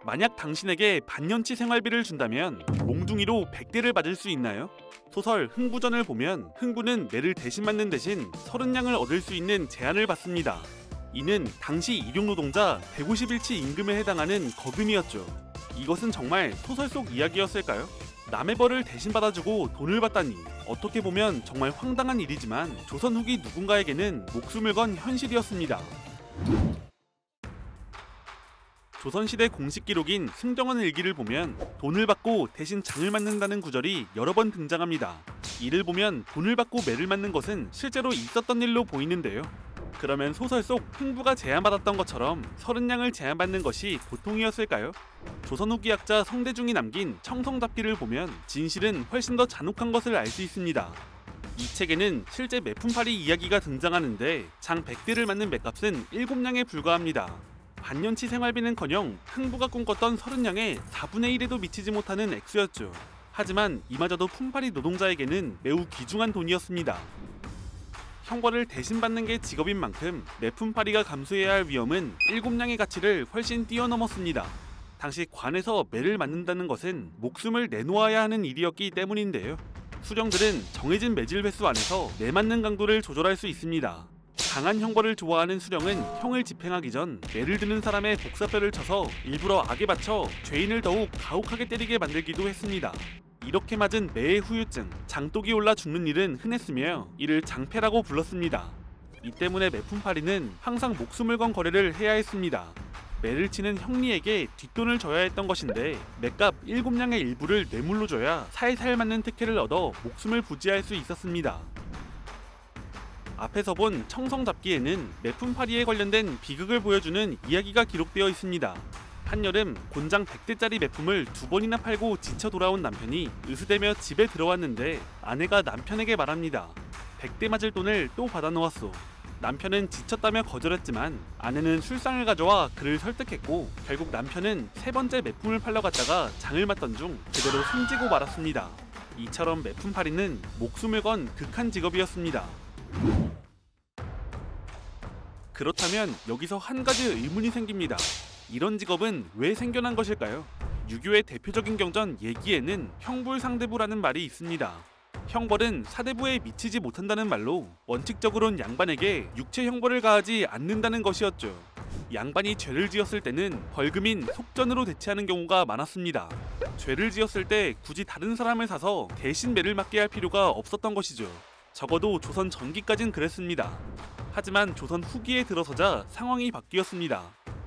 만약 당신에게 반년치 생활비를 준다면 몽둥이로 100대를 맞을 수 있나요? 소설 흥부전을 보면 흥부는 매를 대신 맞는 대신 30냥을 얻을 수 있는 제한을 받습니다. 이는 당시 일용노동자 150일치 임금에 해당하는 거금이었죠. 이것은 정말 소설 속 이야기였을까요? 남의 벌을 대신 받아주고 돈을 받다니, 어떻게 보면 정말 황당한 일이지만 조선 후기 누군가에게는 목숨을 건 현실이었습니다. 조선시대 공식 기록인 승정원 일기를 보면 돈을 받고 대신 장을 맞는다는 구절이 여러 번 등장합니다. 이를 보면 돈을 받고 매를 맞는 것은 실제로 있었던 일로 보이는데요. 그러면 소설 속 흥부가 제한받았던 것처럼 30냥을 제한받는 것이 보통이었을까요? 조선 후기 학자 성대중이 남긴 청성잡기를 보면 진실은 훨씬 더 잔혹한 것을 알 수 있습니다. 이 책에는 실제 매품팔이 이야기가 등장하는데 장 100대를 맞는 맷값은 7냥에 불과합니다. 반년치 생활비는커녕 흥부가 꿈꿨던 30냥의 4분의 1에도 미치지 못하는 액수였죠. 하지만 이마저도 품팔이 노동자에게는 매우 귀중한 돈이었습니다. 형벌을 대신 받는 게 직업인 만큼 매품팔이가 감수해야 할 위험은 7냥의 가치를 훨씬 뛰어넘었습니다. 당시 관에서 매를 맞는다는 것은 목숨을 내놓아야 하는 일이었기 때문인데요. 수령들은 정해진 매질 횟수 안에서 매 맞는 강도를 조절할 수 있습니다. 강한 형벌을 좋아하는 수령은 형을 집행하기 전 매를 드는 사람의 복사뼈를 쳐서 일부러 악에 받쳐 죄인을 더욱 가혹하게 때리게 만들기도 했습니다. 이렇게 맞은 매의 후유증, 장독이 올라 죽는 일은 흔했으며 이를 장패라고 불렀습니다. 이 때문에 매품팔이는 항상 목숨을 건 거래를 해야 했습니다. 매를 치는 형리에게 뒷돈을 줘야 했던 것인데 매값 7냥의 일부를 뇌물로 줘야 살살 맞는 특혜를 얻어 목숨을 부지할 수 있었습니다. 앞에서 본 청성잡기에는 매품팔이에 관련된 비극을 보여주는 이야기가 기록되어 있습니다. 한여름 곤장 100대짜리 매품을 2번이나 팔고 지쳐 돌아온 남편이 으스대며 집에 들어왔는데 아내가 남편에게 말합니다. 100대 맞을 돈을 또 받아놓았소. 남편은 지쳤다며 거절했지만 아내는 술상을 가져와 그를 설득했고 결국 남편은 3번째 매품을 팔러 갔다가 장을 맞던 중 그대로 숨지고 말았습니다. 이처럼 매품팔이는 목숨을 건 극한 직업이었습니다. 그렇다면 여기서 한 가지 의문이 생깁니다. 이런 직업은 왜 생겨난 것일까요? 유교의 대표적인 경전 예기에는 형불상대부라는 말이 있습니다. 형벌은 사대부에 미치지 못한다는 말로 원칙적으론 양반에게 육체 형벌을 가하지 않는다는 것이었죠. 양반이 죄를 지었을 때는 벌금인 속전으로 대체하는 경우가 많았습니다. 죄를 지었을 때 굳이 다른 사람을 사서 대신 매를 맞게 할 필요가 없었던 것이죠. 적어도 조선 전기까진 그랬습니다. 하지만 조선 후기에 들어서자 상황이 바뀌었습니다.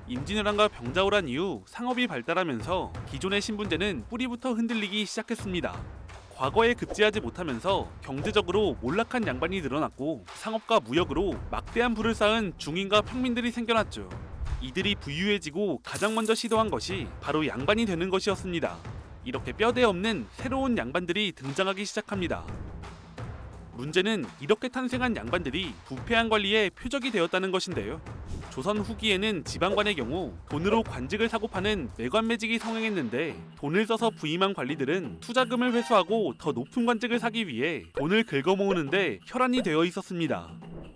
임진왜란과 병자호란 이후 상업이 발달하면서 기존의 신분제는 뿌리부터 흔들리기 시작했습니다. 과거에 급제하지 못하면서 경제적으로 몰락한 양반이 늘어났고 상업과 무역으로 막대한 부를 쌓은 중인과 평민들이 생겨났죠. 이들이 부유해지고 가장 먼저 시도한 것이 바로 양반이 되는 것이었습니다. 이렇게 뼈대 없는 새로운 양반들이 등장하기 시작합니다. 문제는 이렇게 탄생한 양반들이 부패한 관리의 표적이 되었다는 것인데요. 조선 후기에는 지방관의 경우 돈으로 관직을 사고 파는 매관매직이 성행했는데 돈을 써서 부임한 관리들은 투자금을 회수하고 더 높은 관직을 사기 위해 돈을 긁어모으는데 혈안이 되어 있었습니다.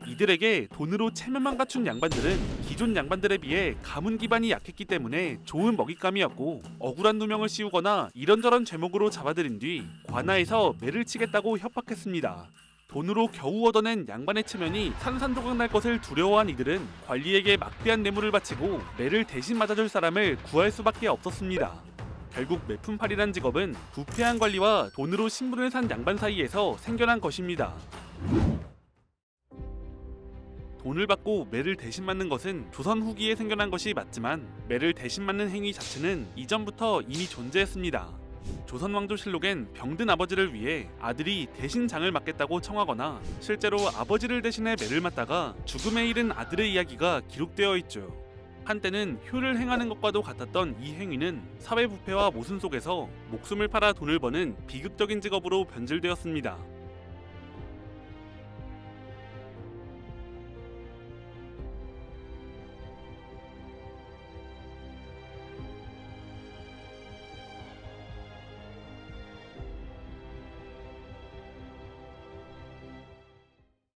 이들에게 돈으로 체면만 갖춘 양반들은 기존 양반들에 비해 가문 기반이 약했기 때문에 좋은 먹잇감이었고 억울한 누명을 씌우거나 이런저런 죄목으로 잡아들인 뒤 관아에서 매를 치겠다고 협박했습니다. 돈으로 겨우 얻어낸 양반의 체면이 산산조각 날 것을 두려워한 이들은 관리에게 막대한 뇌물을 바치고 매를 대신 맞아줄 사람을 구할 수밖에 없었습니다. 결국 매품팔이란 직업은 부패한 관리와 돈으로 신분을 산 양반 사이에서 생겨난 것입니다. 돈을 받고 매를 대신 맞는 것은 조선 후기에 생겨난 것이 맞지만 매를 대신 맞는 행위 자체는 이전부터 이미 존재했습니다. 조선왕조실록엔 병든 아버지를 위해 아들이 대신 장을 맞겠다고 청하거나 실제로 아버지를 대신해 매를 맞다가 죽음에 이른 아들의 이야기가 기록되어 있죠. 한때는 효를 행하는 것과도 같았던 이 행위는 사회 부패와 모순 속에서 목숨을 팔아 돈을 버는 비극적인 직업으로 변질되었습니다.